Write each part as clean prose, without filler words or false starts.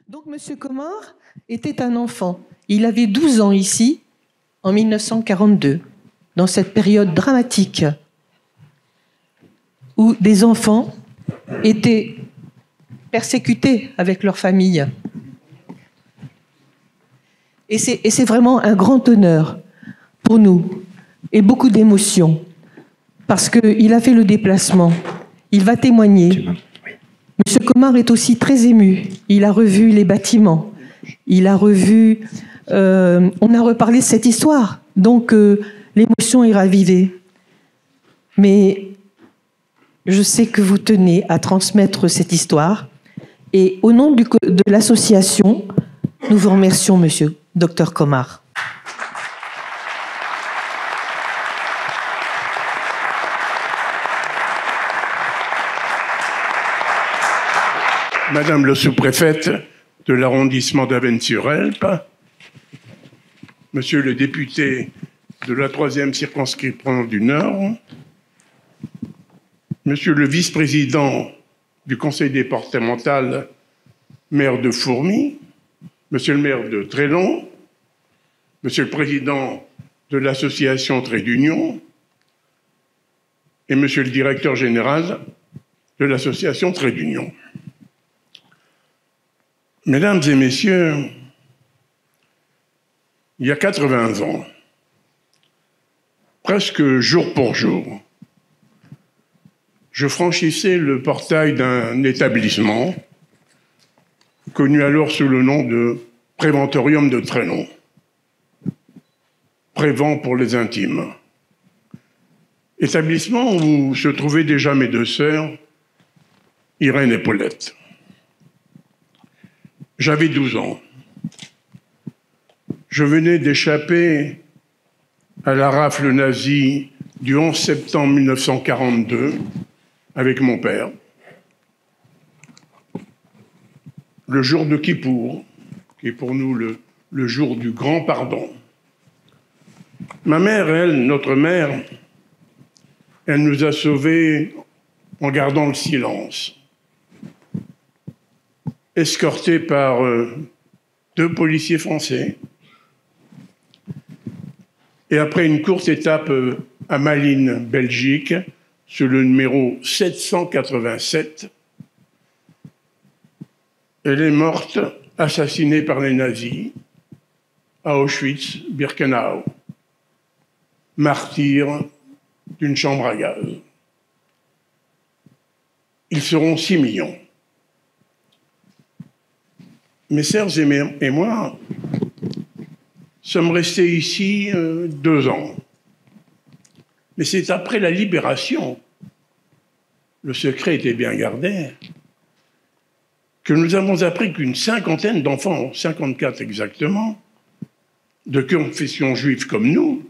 Donc, M. Comor était un enfant. Il avait 12 ans ici, en 1942, dans cette période dramatique où des enfants étaient persécutés avec leur famille. Et c'est vraiment un grand honneur pour nous et beaucoup d'émotion parce qu'il a fait le déplacement. Il va témoigner. M. Comor est aussi très ému. Il a revu les bâtiments. Il a revu... on a reparlé de cette histoire. Donc, l'émotion est ravivée. Mais je sais que vous tenez à transmettre cette histoire. Et au nom de l'association, nous vous remercions, Monsieur Dr Comor. Madame la sous-préfète de l'arrondissement d'Avesnes-sur-Helpe, Monsieur le député de la 3e circonscription du Nord, Monsieur le vice-président du conseil départemental, maire de Fourmies, Monsieur le maire de Trélon, Monsieur le président de l'association Trait d'Union et Monsieur le directeur général de l'association Trait d'Union. Mesdames et messieurs, il y a 80 ans, presque jour pour jour, je franchissais le portail d'un établissement connu alors sous le nom de Préventorium de Trélon, Prévent pour les intimes. Établissement où se trouvaient déjà mes deux sœurs, Irène et Paulette. J'avais 12 ans. Je venais d'échapper à la rafle nazie du 11 septembre 1942 avec mon père. Le jour de Kippour, qui est pour nous le jour du grand pardon. Ma mère, elle, notre mère, elle nous a sauvés en gardant le silence. Escortés par 2 policiers français. Et après une courte étape à Malines, Belgique, sur le numéro 787, elle est morte, assassinée par les nazis, à Auschwitz-Birkenau, martyr d'une chambre à gaz. Ils seront 6 millions. Mes sœurs et moi sommes restés ici 2 ans. Mais c'est après la libération, le secret était bien gardé, que nous avons appris qu'une 50aine d'enfants, 54 exactement, de confession juive comme nous,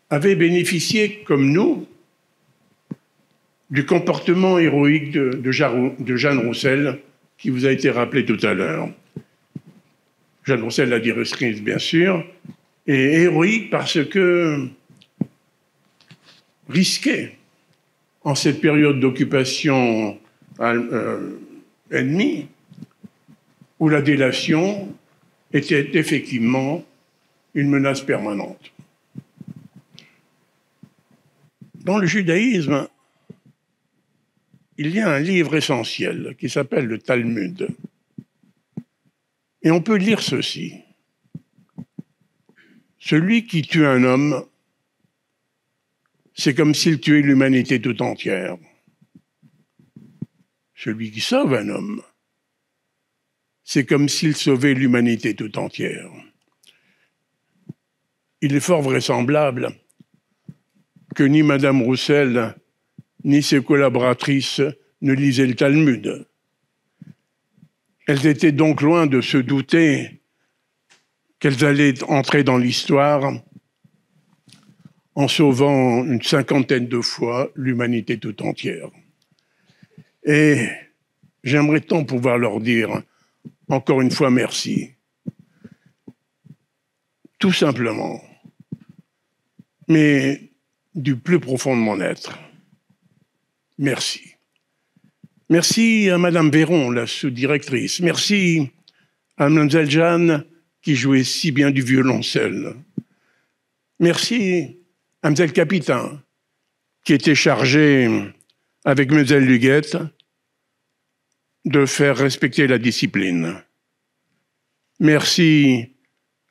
avaient bénéficié, comme nous, du comportement héroïque de Jeanne Roussel, qui vous a été rappelé tout à l'heure. Jeanne Roussel, la directrice, bien sûr, et héroïque parce que risquée en cette période d'occupation ennemie, où la délation était effectivement une menace permanente. Dans le judaïsme, il y a un livre essentiel qui s'appelle le Talmud. Et on peut lire ceci. Celui qui tue un homme, c'est comme s'il tuait l'humanité tout entière. Celui qui sauve un homme, c'est comme s'il sauvait l'humanité tout entière. Il est fort vraisemblable que ni Madame Roussel, ni ses collaboratrices ne lisaient le Talmud. Elles étaient donc loin de se douter qu'elles allaient entrer dans l'histoire en sauvant une 50aine de fois l'humanité tout entière. Et j'aimerais tant pouvoir leur dire encore une fois merci. Tout simplement, mais du plus profond de mon être. Merci. Merci à Madame Véron, la sous-directrice. Merci à Mademoiselle Jeanne, qui jouait si bien du violoncelle. Merci à Mademoiselle Capitain, qui était chargée, avec Mademoiselle Luguette, de faire respecter la discipline. Merci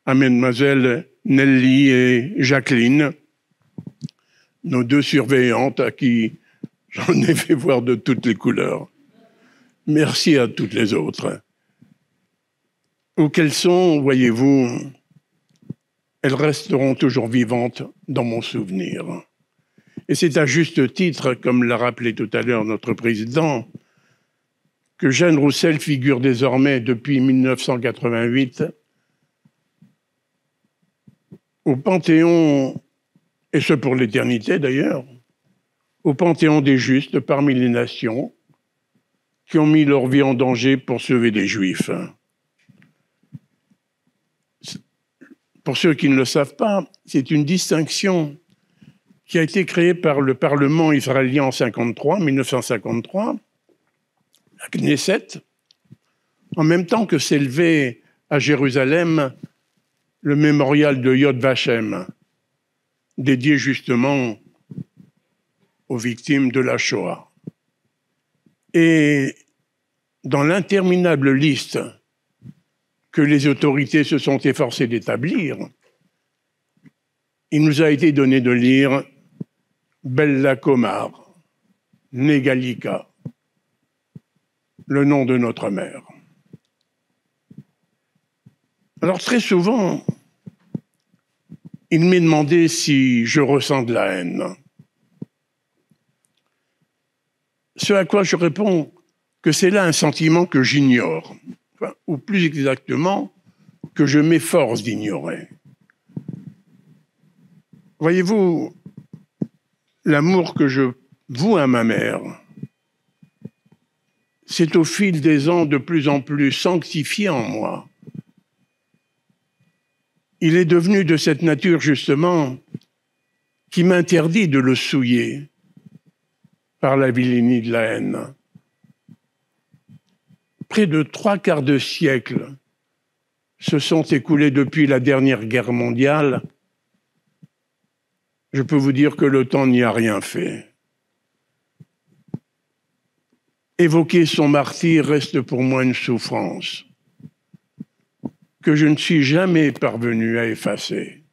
à Mademoiselle Nelly et Jacqueline, nos deux surveillantes à qui j'en ai fait voir de toutes les couleurs. Merci à toutes les autres. Où qu'elles sont, voyez-vous, elles resteront toujours vivantes dans mon souvenir. Et c'est à juste titre, comme l'a rappelé tout à l'heure notre président, que Jeanne Roussel figure désormais depuis 1988 au Panthéon, et ce pour l'éternité d'ailleurs, au Panthéon des justes parmi les nations qui ont mis leur vie en danger pour sauver les Juifs. Pour ceux qui ne le savent pas, c'est une distinction qui a été créée par le Parlement israélien en 1953, la Knesset, en même temps que s'élevait à Jérusalem le mémorial de Yad Vashem, dédié justement aux victimes de la Shoah. Et dans l'interminable liste que les autorités se sont efforcées d'établir, il nous a été donné de lire Bella Komar, Negalika, le nom de notre mère. Alors très souvent, il m'est demandé si je ressens de la haine. Ce à quoi je réponds que c'est là un sentiment que j'ignore, enfin, ou plus exactement, que je m'efforce d'ignorer. Voyez-vous, l'amour que je voue à ma mère, c'est au fil des ans de plus en plus sanctifié en moi. Il est devenu de cette nature, justement, qui m'interdit de le souiller par la vilainie de la haine. Près de 3/4 de siècle se sont écoulés depuis la dernière guerre mondiale. Je peux vous dire que le temps n'y a rien fait. Évoquer son martyre reste pour moi une souffrance que je ne suis jamais parvenu à effacer.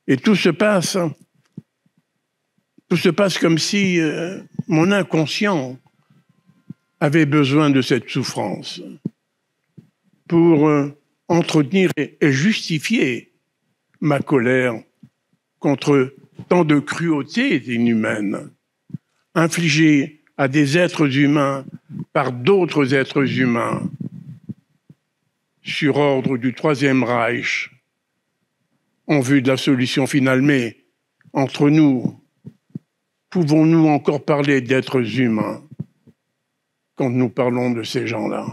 Et tout se passe comme si mon inconscient avait besoin de cette souffrance pour entretenir et justifier ma colère contre tant de cruauté inhumaine infligée à des êtres humains par d'autres êtres humains sur ordre du Troisième Reich en vue de la solution finale. Mais entre nous, pouvons-nous encore parler d'êtres humains quand nous parlons de ces gens-là?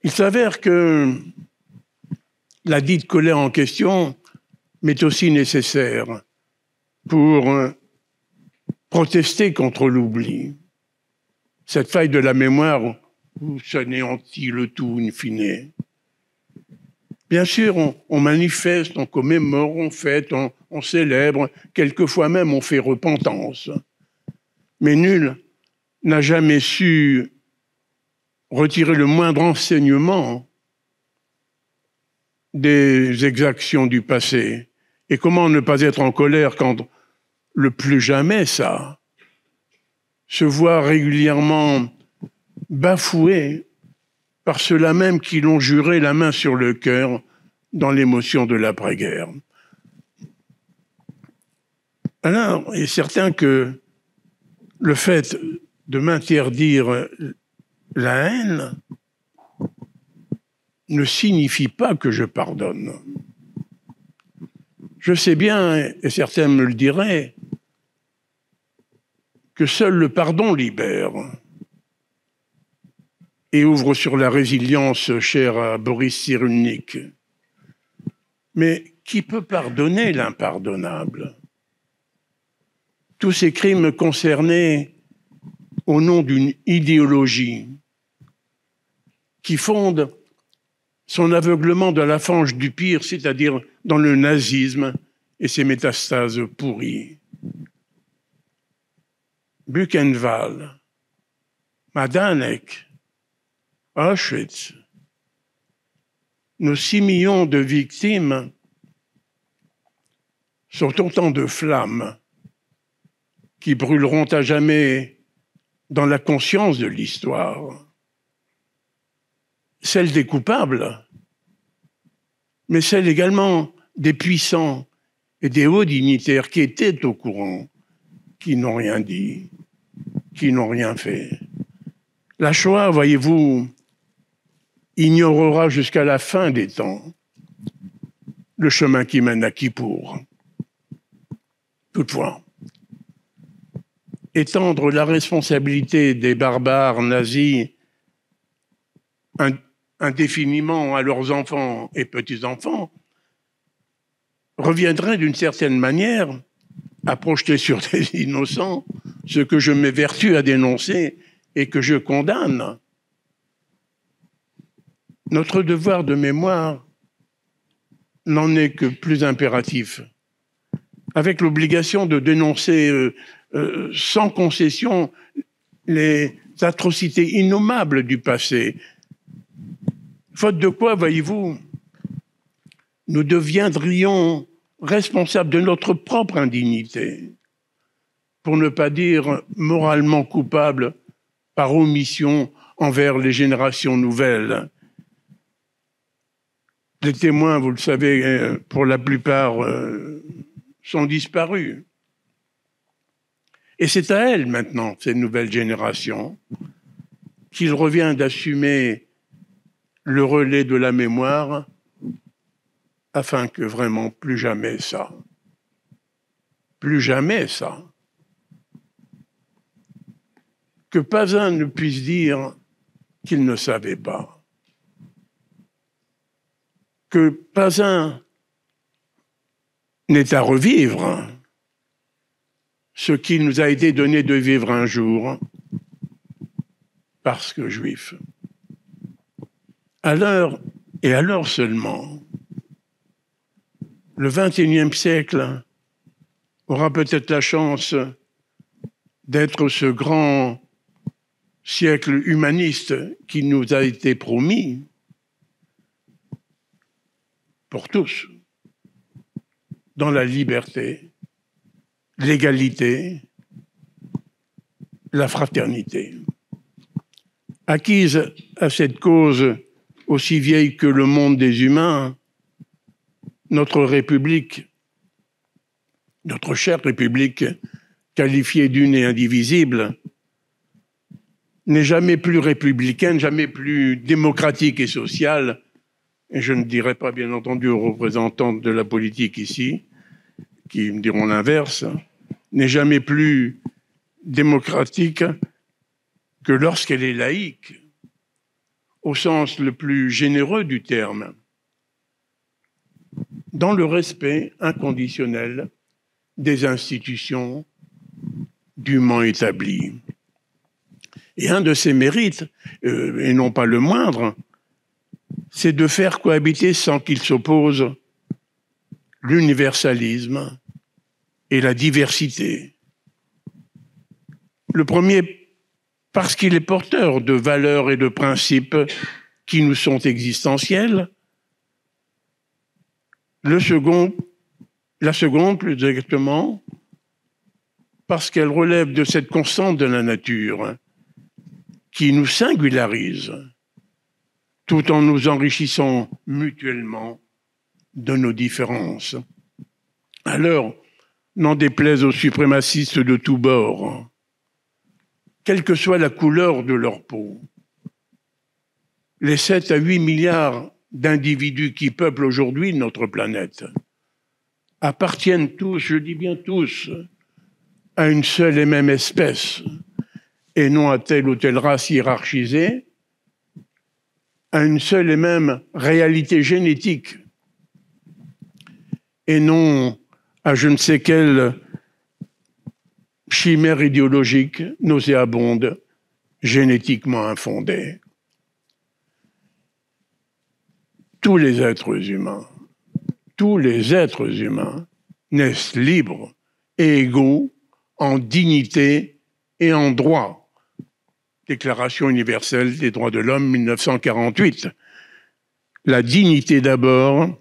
Il s'avère que la dite colère en question m'est aussi nécessaire pour protester contre l'oubli, cette faille de la mémoire où s'anéantit le tout in fine. Bien sûr, on manifeste, on commémore, on fête, on célèbre, quelquefois même on fait repentance. Mais nul n'a jamais su retirer le moindre enseignement des exactions du passé. Et comment ne pas être en colère quand le plus jamais ça se voit régulièrement bafoué par ceux-là même qui l'ont juré la main sur le cœur dans l'émotion de l'après-guerre. Alors, il est certain que le fait de m'interdire la haine ne signifie pas que je pardonne. Je sais bien, et certains me le diraient, que seul le pardon libère et ouvre sur la résilience chère à Boris Cyrulnik. Mais qui peut pardonner l'impardonnable? Tous ces crimes concernaient au nom d'une idéologie qui fonde son aveuglement de la fange du pire, c'est-à-dire dans le nazisme et ses métastases pourries. Buchenwald, Majdanek, Auschwitz, nos 6 millions de victimes sont autant de flammes qui brûleront à jamais dans la conscience de l'histoire. Celle des coupables, mais celle également des puissants et des hauts dignitaires qui étaient au courant, qui n'ont rien dit, qui n'ont rien fait. La Shoah, voyez-vous, ignorera jusqu'à la fin des temps le chemin qui mène à Kippour. Toutefois, étendre la responsabilité des barbares nazis indéfiniment à leurs enfants et petits-enfants reviendrait d'une certaine manière à projeter sur des innocents ce que je m'évertue à dénoncer et que je condamne. Notre devoir de mémoire n'en est que plus impératif, avec l'obligation de dénoncer sans concession les atrocités innommables du passé. Faute de quoi, voyez-vous, nous deviendrions responsables de notre propre indignité, pour ne pas dire moralement coupables par omission envers les générations nouvelles. Les témoins, vous le savez, pour la plupart, sont disparus. Et c'est à elles maintenant, ces nouvelles générations, qu'il revient d'assumer le relais de la mémoire afin que vraiment plus jamais ça, que pas un ne puisse dire qu'il ne savait pas, que pas un n'est à revivre ce qu'il nous a été donné de vivre un jour parce que juif. Alors, et alors seulement, le XXIe siècle aura peut-être la chance d'être ce grand siècle humaniste qui nous a été promis pour tous, dans la liberté, l'égalité, la fraternité. Acquise à cette cause aussi vieille que le monde des humains, notre République, notre chère République, qualifiée d'une et indivisible, n'est jamais plus républicaine, jamais plus démocratique et sociale, et je ne dirai pas bien entendu aux représentants de la politique ici, qui me diront l'inverse, n'est jamais plus démocratique que lorsqu'elle est laïque, au sens le plus généreux du terme, dans le respect inconditionnel des institutions dûment établies. Et un de ses mérites, et non pas le moindre, c'est de faire cohabiter sans qu'ils s'opposent l'universalisme et la diversité. Le premier, parce qu'il est porteur de valeurs et de principes qui nous sont existentiels. La seconde, plus exactement, parce qu'elle relève de cette constante de la nature qui nous singularise, tout en nous enrichissant mutuellement de nos différences. Alors, n'en déplaise aux suprémacistes de tous bords, quelle que soit la couleur de leur peau, les 7 à 8 milliards d'individus qui peuplent aujourd'hui notre planète appartiennent tous, je dis bien tous, à une seule et même espèce, et non à telle ou telle race hiérarchisée, à une seule et même réalité génétique, et non à je ne sais quel chimère idéologique nauséabonde, génétiquement infondée. Tous les êtres humains naissent libres et égaux en dignité et en droit. Déclaration universelle des droits de l'homme 1948. La dignité d'abord,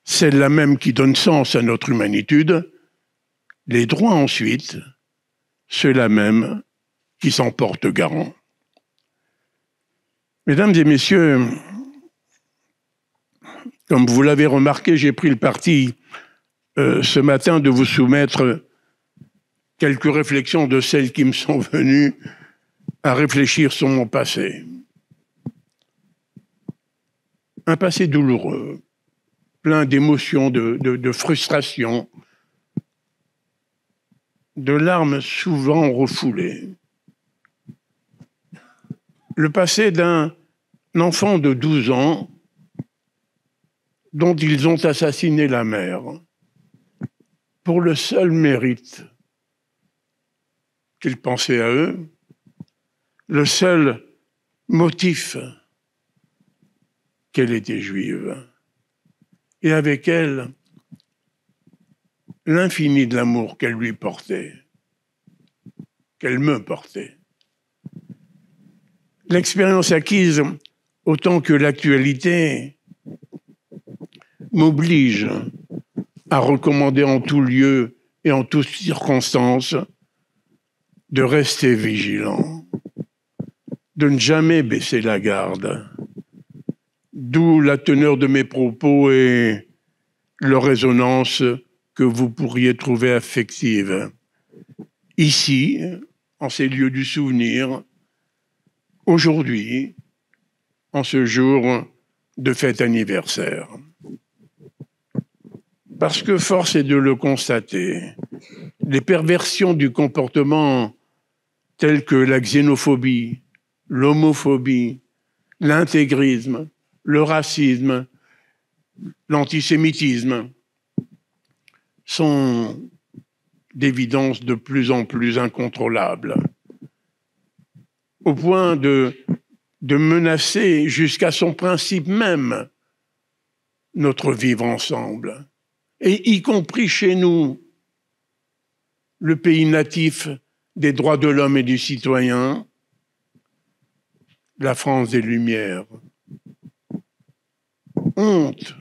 celle-là même qui donne sens à notre humanitude. Les droits ensuite, ceux-là même qui s'en portent garant. Mesdames et messieurs, comme vous l'avez remarqué, j'ai pris le parti ce matin de vous soumettre quelques réflexions de celles qui me sont venues à réfléchir sur mon passé. Un passé douloureux, plein d'émotions, de frustrations, de larmes souvent refoulées. Le passé d'un enfant de 12 ans dont ils ont assassiné la mère pour le seul mérite qu'ils pensaient à eux, le seul motif qu'elle était juive, et avec elle, l'infini de l'amour qu'elle lui portait, qu'elle me portait. L'expérience acquise, autant que l'actualité, m'oblige à recommander en tout lieu et en toutes circonstances de rester vigilant, de ne jamais baisser la garde. D'où la teneur de mes propos et leur résonance que vous pourriez trouver affective. Ici, en ces lieux du souvenir, aujourd'hui, en ce jour de fête anniversaire. Parce que force est de le constater, les perversions du comportement telles que la xénophobie, l'homophobie, l'intégrisme, le racisme, l'antisémitisme sont d'évidence de plus en plus incontrôlables, au point de menacer jusqu'à son principe même notre vivre ensemble, et y compris chez nous, le pays natif des droits de l'homme et du citoyen, la France des Lumières. Honte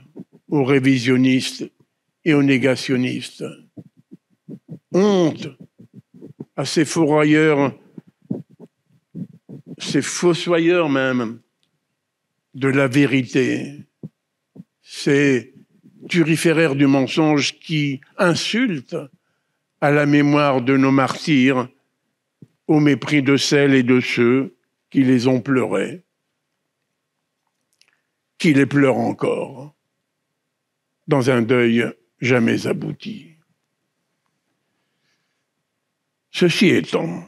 aux révisionnistes et aux négationnistes. Honte à ces fourrailleurs, ces fossoyeurs même de la vérité, ces turiféraires du mensonge qui insultent à la mémoire de nos martyrs au mépris de celles et de ceux qui les ont pleurés, qui les pleurent encore, dans un deuil jamais abouti. Ceci étant,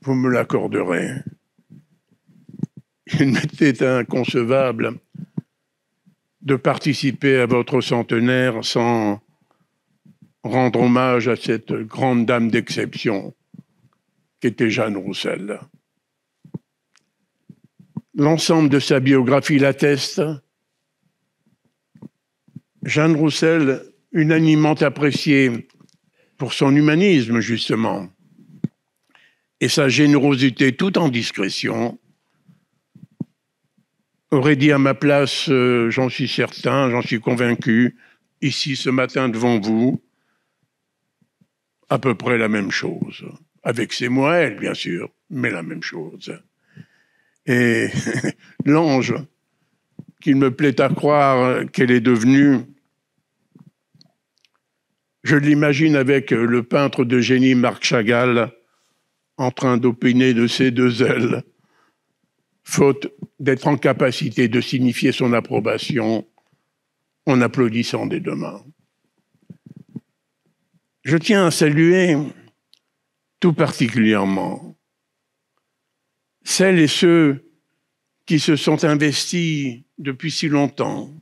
vous me l'accorderez, il m'était inconcevable de participer à votre centenaire sans rendre hommage à cette grande dame d'exception qu'était Jeanne Roussel. L'ensemble de sa biographie l'atteste. Jeanne Roussel, unanimement appréciée pour son humanisme, justement, et sa générosité tout en discrétion, aurait dit à ma place, j'en suis certain, j'en suis convaincu, ici ce matin devant vous, à peu près la même chose. Avec ses mots, elle, bien sûr, mais la même chose. Et l'ange qu'il me plaît à croire qu'elle est devenue, je l'imagine avec le peintre de génie Marc Chagall en train d'opiner de ses deux ailes, faute d'être en capacité de signifier son approbation en applaudissant des deux mains. Je tiens à saluer tout particulièrement celles et ceux qui se sont investis depuis si longtemps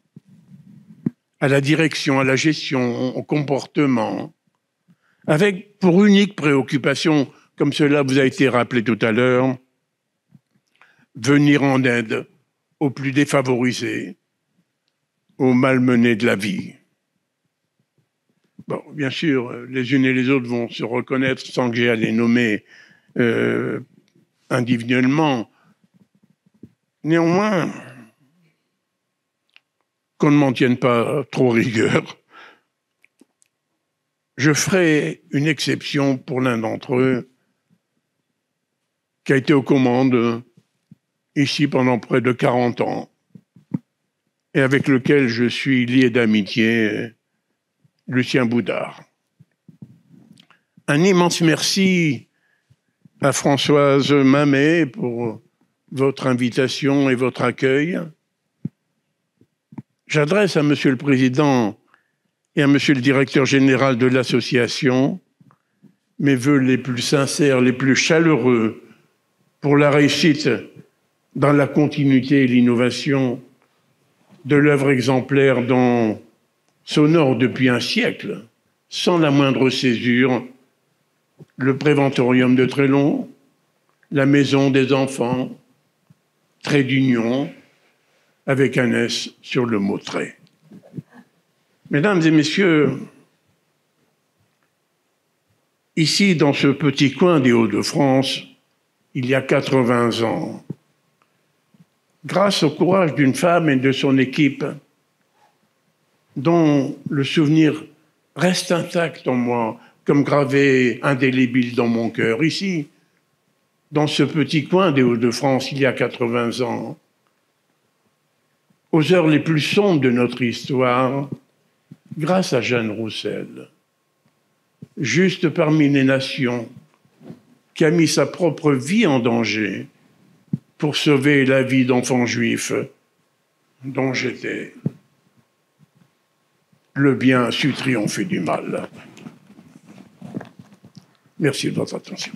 à la direction, à la gestion, au comportement avec pour unique préoccupation, comme cela vous a été rappelé tout à l'heure, venir en aide aux plus défavorisés, aux malmenés de la vie. Bon, bien sûr, les unes et les autres vont se reconnaître sans que j'ai à les nommer individuellement. Néanmoins, qu'on ne m'en tienne pas trop rigueur, je ferai une exception pour l'un d'entre eux qui a été aux commandes ici pendant près de 40 ans et avec lequel je suis lié d'amitié, Lucien Boudard. Un immense merci à Françoise Mamet pour votre invitation et votre accueil. J'adresse à Monsieur le Président et à Monsieur le Directeur général de l'association mes vœux les plus sincères, les plus chaleureux pour la réussite dans la continuité et l'innovation de l'œuvre exemplaire dont s'honore depuis un siècle, sans la moindre césure, le Préventorium de Trélon, la Maison des enfants, trait d'union, avec un S sur le mot trait. Mesdames et messieurs, ici, dans ce petit coin des Hauts-de-France, il y a 80 ans, grâce au courage d'une femme et de son équipe, dont le souvenir reste intact en moi, comme gravé indélébile dans mon cœur. Ici, dans ce petit coin des Hauts-de-France, il y a 80 ans, aux heures les plus sombres de notre histoire, grâce à Jeanne Roussel, juste parmi les nations, qui a mis sa propre vie en danger pour sauver la vie d'enfants juifs dont j'étais. Le bien a su triompher du mal. Merci de votre attention.